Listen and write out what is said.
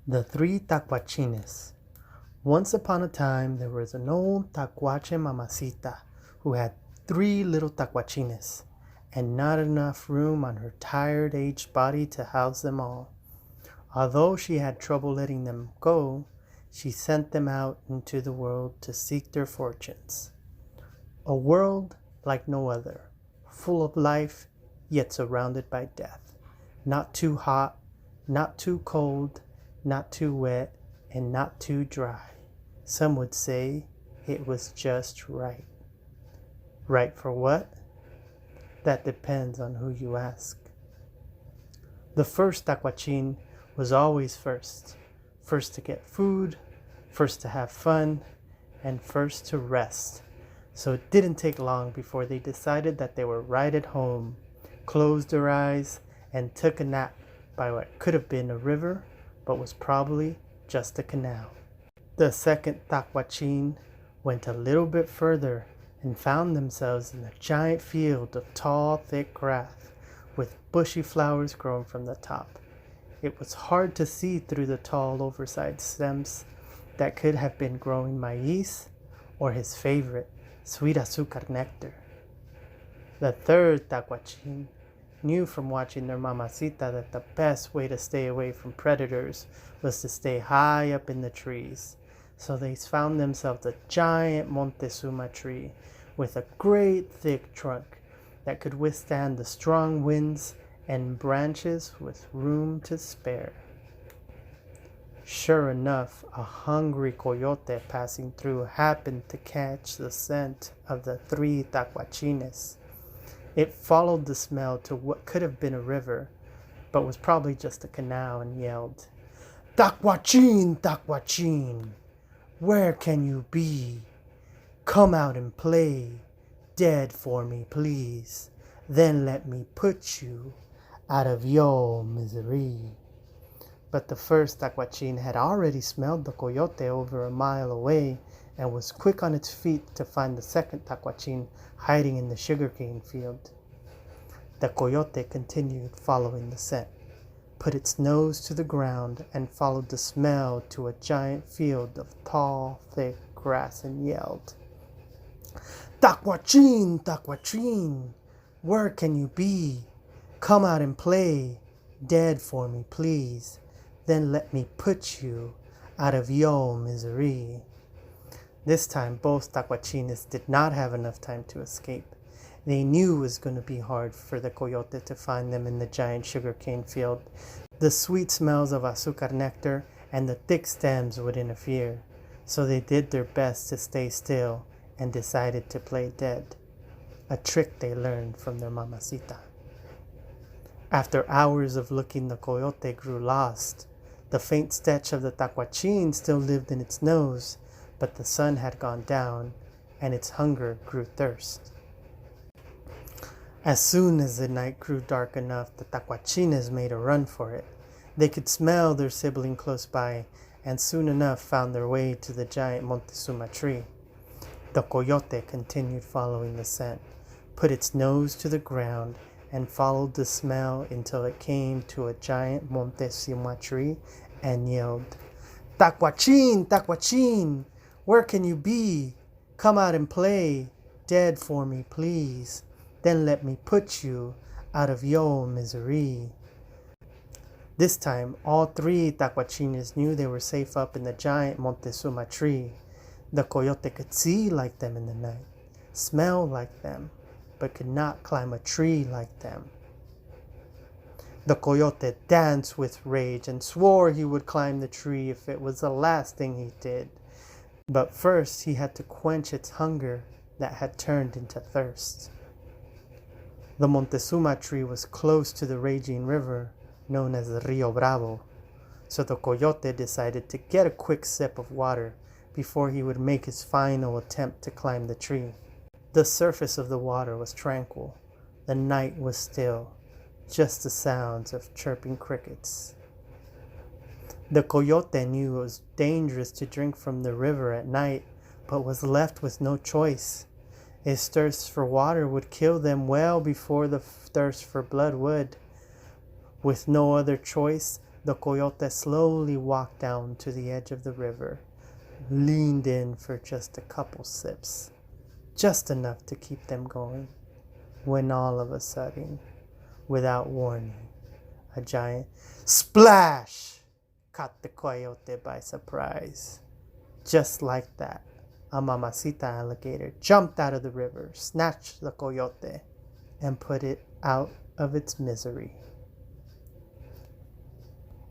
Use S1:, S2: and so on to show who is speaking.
S1: The Three Tlacuachines. Once upon a time, there was an old Tlacuache mamacita who had 3 little Tlacuachines, and not enough room on her tired, aged body to house them all. Although she had trouble letting them go, she sent them out into the world to seek their fortunes. A world like no other, full of life, yet surrounded by death. Not too hot, not too cold, not too wet, and not too dry. Some would say it was just right. Right for what? That depends on who you ask. The first Tlacuachín was always first. First to get food, first to have fun, and first to rest. So it didn't take long before they decided that they were right at home, closed their eyes, and took a nap by what could have been a river, but was probably just a canal. The second Tlacuachín went a little bit further and found themselves in a giant field of tall, thick grass with bushy flowers growing from the top. It was hard to see through the tall, oversized stems that could have been growing maíz or his favorite, sweet azúcar nectar. The third Tlacuachín knew from watching their mamacita that the best way to stay away from predators was to stay high up in the trees. So they found themselves a giant Montezuma tree with a great thick trunk that could withstand the strong winds and branches with room to spare. Sure enough, a hungry coyote passing through happened to catch the scent of the 3 Tlacuachines. It followed the smell to what could have been a river, but was probably just a canal, and yelled, "Tlacuachín, Tlacuachín, where can you be? Come out and play dead for me, please. Then let me put you out of your misery." But the first Tlacuachín had already smelled the coyote over a mile away and was quick on its feet to find the second Tlacuachín hiding in the sugarcane field. The coyote continued following the scent, put its nose to the ground, and followed the smell to a giant field of tall, thick grass and yelled, "Tlacuachín, Tlacuachín, where can you be? Come out and play dead for me, please. Then let me put you out of your misery." This time, both Tlacuachines did not have enough time to escape. They knew it was going to be hard for the coyote to find them in the giant sugarcane field. The sweet smells of azúcar nectar and the thick stems would interfere, so they did their best to stay still and decided to play dead, a trick they learned from their mamacita. After hours of looking, the coyote grew lost. The faint stench of the Tlacuachín still lived in its nose, but the sun had gone down, and its hunger grew thirst. As soon as the night grew dark enough, the Tlacuachines made a run for it. They could smell their sibling close by, and soon enough found their way to the giant Montezuma tree. The coyote continued following the scent, put its nose to the ground, and followed the smell until it came to a giant Montezuma tree and yelled, "Tlacuachín, Tlacuachín, where can you be? Come out and play dead for me, please. Then let me put you out of your misery." This time, all 3 Tlacuachines knew they were safe up in the giant Montezuma tree. The coyote could see like them in the night, smell like them, but could not climb a tree like them. The coyote danced with rage and swore he would climb the tree if it was the last thing he did. But first he had to quench its hunger that had turned into thirst. The Montezuma tree was close to the raging river known as the Rio Bravo, so the coyote decided to get a quick sip of water before he would make his final attempt to climb the tree. The surface of the water was tranquil. The night was still, just the sounds of chirping crickets. The coyote knew it was dangerous to drink from the river at night, but was left with no choice. His thirst for water would kill them well before the thirst for blood would. With no other choice, The coyote slowly walked down to the edge of the river, leaned in for just a couple sips, just enough to keep them going, when all of a sudden, without warning, a giant splash caught the coyote by surprise. Just like that, a mamacita alligator jumped out of the river, snatched the coyote, and put it out of its misery.